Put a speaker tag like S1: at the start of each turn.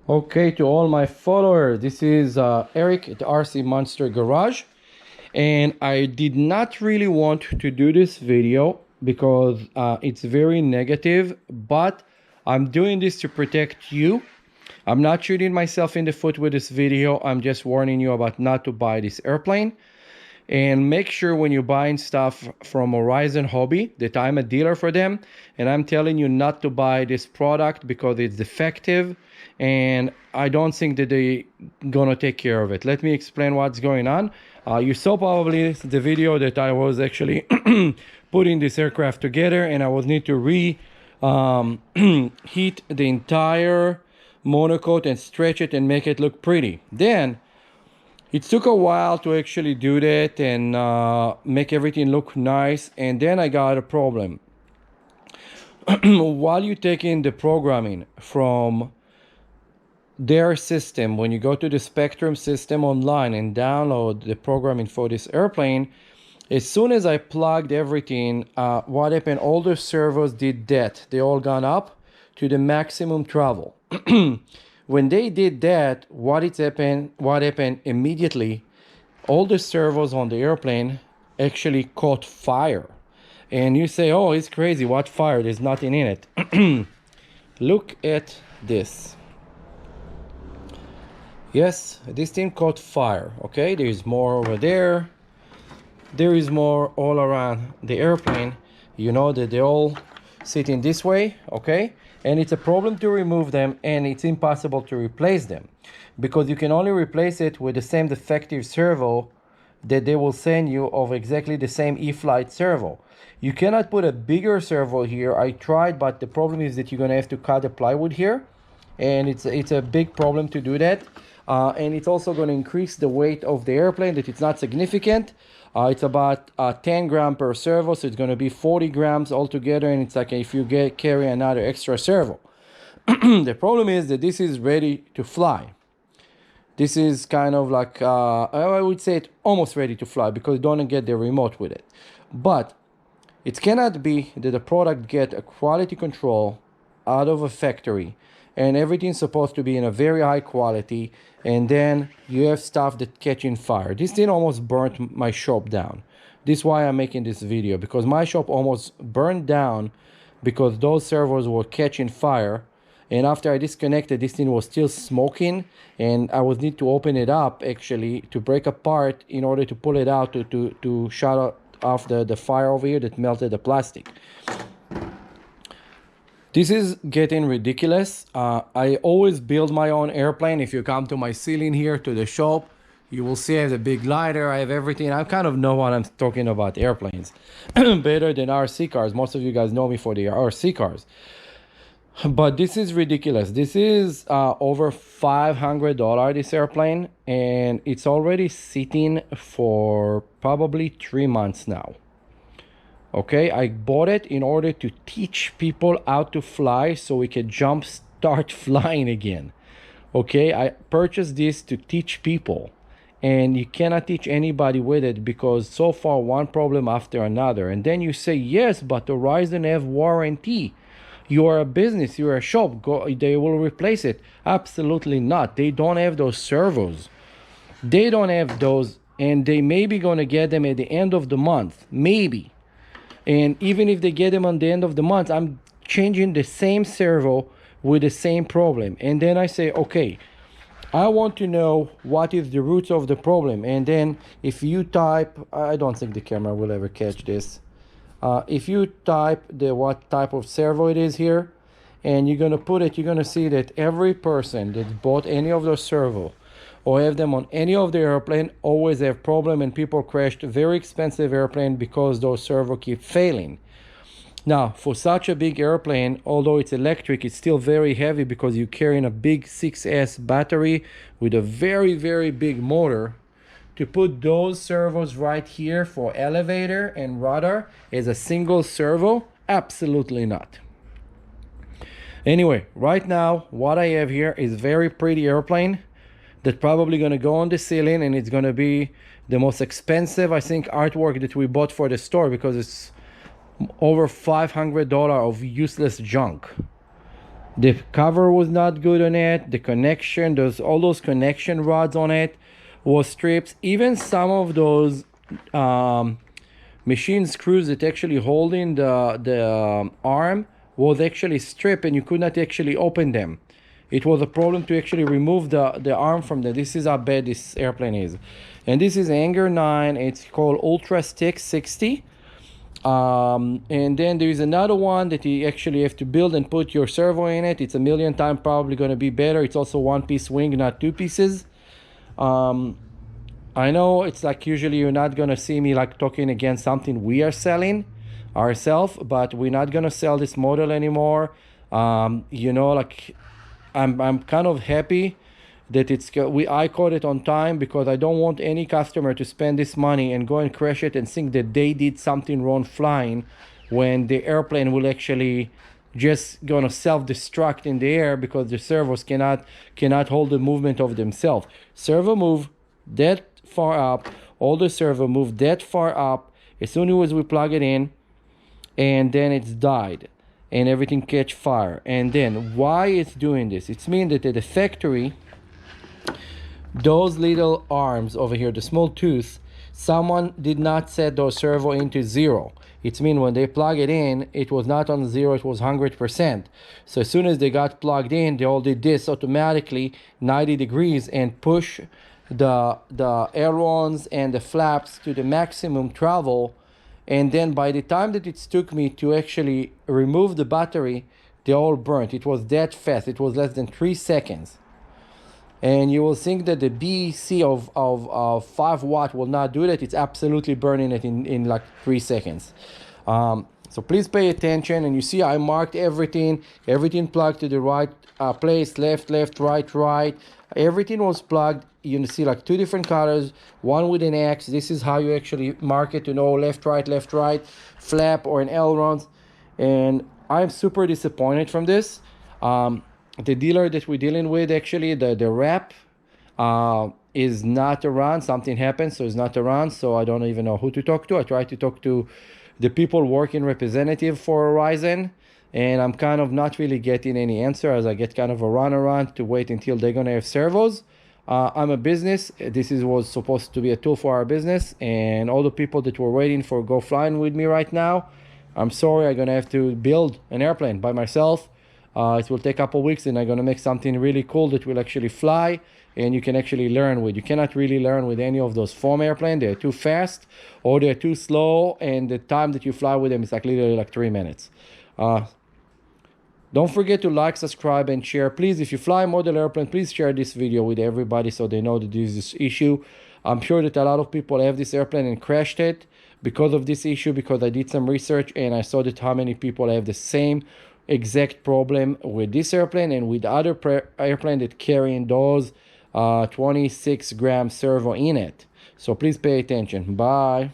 S1: Okay, to all my followers, this is Eric at RC Monster Garage, and I did not really want to do this video because it's very negative, but I'm doing this to protect you. I'm not shooting myself in the foot with this video. I'm just warning you about not to buy this airplane. And make sure when you're buying stuff from Horizon Hobby that I'm a dealer for them, and I'm telling you not to buy this product because it's defective and I don't think that they gonna take care of it. Let me explain what's going on. You saw probably the video that I was actually putting this aircraft together, and I was need to heat the entire monocoat and stretch it and make it look pretty. Then it took a while to actually do that and make everything look nice, and then I got a problem. While you're taking the programming from their system, when you go to the Spectrum system online and download the programming for this airplane, as soon as I plugged everything, what happened, all the servos did that. They all gone up to the maximum travel. When they did that, what happened immediately, all the servos on the airplane actually caught fire. And you say, oh, it's crazy, what fire? There's nothing in it. Look at this. Yes, this thing caught fire. Okay, there's more over there. There is more all around the airplane. You know that they all sitting this way, okay? And it's a problem to remove them, and it's impossible to replace them because you can only replace it with the same defective servo that they will send you of exactly the same E-flite servo. You cannot put a bigger servo here. I tried, but the problem is that you're gonna have to cut the plywood here, and it's a big problem to do that. And it's also going to increase the weight of the airplane, that it's not significant. It's about 10 grams per servo, so it's going to be 40 grams altogether, and it's like if you carry another extra servo. The problem is that this is ready to fly. This is kind of like, I would say it's almost ready to fly because you don't get the remote with it. But it cannot be that the product get a quality control out of a factory and everything's supposed to be in a very high quality, and then you have stuff that catching fire. This thing almost burnt my shop down. This is why I'm making this video, because my shop almost burned down because those servos were catching fire, and after I disconnected, this thing was still smoking, and I would need to open it up actually to break apart in order to pull it out to shut off the fire over here that melted the plastic. This is getting ridiculous. I always build my own airplane. If you come to my ceiling here to the shop, you will see I have the big lighter, I have everything. I kind of know what I'm talking about airplanes. Better than RC cars. Most of you guys know me for the RC cars. But this is ridiculous. This is over $500, this airplane, and it's already sitting for probably 3 months now. Okay, I bought it in order to teach people how to fly so we can start flying again. Okay, I purchased this to teach people, and you cannot teach anybody with it because so far one problem after another. And then you say, yes, but Horizon have warranty. You are a business, you're a shop, they will replace it. Absolutely not. They don't have those servos. They don't have those, and they may be going to get them at the end of the month, maybe. And even if they get them on the end of the month, I'm changing the same servo with the same problem. And then I say, okay, I want to know what is the roots of the problem. And then if you type, I don't think the camera will ever catch this. If you type what type of servo it is here, and you're going to put it, you're going to see that every person that bought any of those servo or have them on any of the airplane always have problem, and people crashed very expensive airplane because those servo keep failing. Now, for such a big airplane, although it's electric, it's still very heavy because you're carrying a big 6S battery with a very, very big motor. To put those servos right here for elevator and rudder as a single servo, absolutely not. Anyway, right now, what I have here is very pretty airplane that's probably going to go on the ceiling, and it's going to be the most expensive, I think, artwork that we bought for the store because it's over $500 of useless junk. The cover was not good on it. The connection, there's all those connection rods on it was stripped. Even some of those machine screws that actually holding the arm was actually stripped, and you could not actually open them. It was a problem to actually remove the arm from them. This is how bad this airplane is. And this is Hangar 9. It's called Ultra Stick 60. And then there is another one that you actually have to build and put your servo in it. It's a million times probably going to be better. It's also one piece wing, not two pieces. I know it's like usually you're not going to see me like talking against something we are selling ourselves, but we're not going to sell this model anymore. You know, like I'm kind of happy that I caught it on time, because I don't want any customer to spend this money and go and crash it and think that they did something wrong flying, when the airplane will actually just gonna self-destruct in the air because the servos cannot hold the movement of themselves. Servo move that far up, all the servo move that far up as soon as we plug it in, and then it's died and everything catch fire. And then why it's doing this, it's mean that at the factory, those little arms over here, the small tooth, someone did not set those servo into 0. It's mean when they plug it in, it was not on 0, it was 100%. So as soon as they got plugged in, they all did this automatically 90 degrees and push the ailerons and the flaps to the maximum travel. And then by the time that it took me to actually remove the battery, they all burnt. It was that fast. It was less than 3 seconds. And you will think that the BEC of 5 watt will not do that. It's absolutely burning it in like 3 seconds. So please pay attention. And you see I marked everything plugged to the right place, left, right. Everything was plugged. You see like 2 different colors, one with an X. This is how you actually mark it to know left, right, flap or an ailerons. And I'm super disappointed from this. The dealer that we're dealing with, actually, the rep is not around. Something happened, so it's not around. So I don't even know who to talk to. I try to talk to the people working representative for Horizon, and I'm kind of not really getting any answer, as I get kind of a runaround to wait until they're gonna have servos. I'm a business. This was supposed to be a tool for our business, and all the people that were waiting for go flying with me right now, I'm sorry, I'm gonna have to build an airplane by myself. It will take a couple weeks, and I'm going to make something really cool that will actually fly and you can actually learn with. You cannot really learn with any of those foam airplanes. They're too fast or they're too slow, and the time that you fly with them is like literally like 3 minutes. Don't forget to like, subscribe, and share. Please, if you fly a model airplane, please share this video with everybody so they know that there is this issue. I'm sure that a lot of people have this airplane and crashed it because of this issue, because I did some research and I saw that how many people have the same exact problem with this airplane and with other airplane that carrying those 26 gram servo in it. So please pay attention. Bye.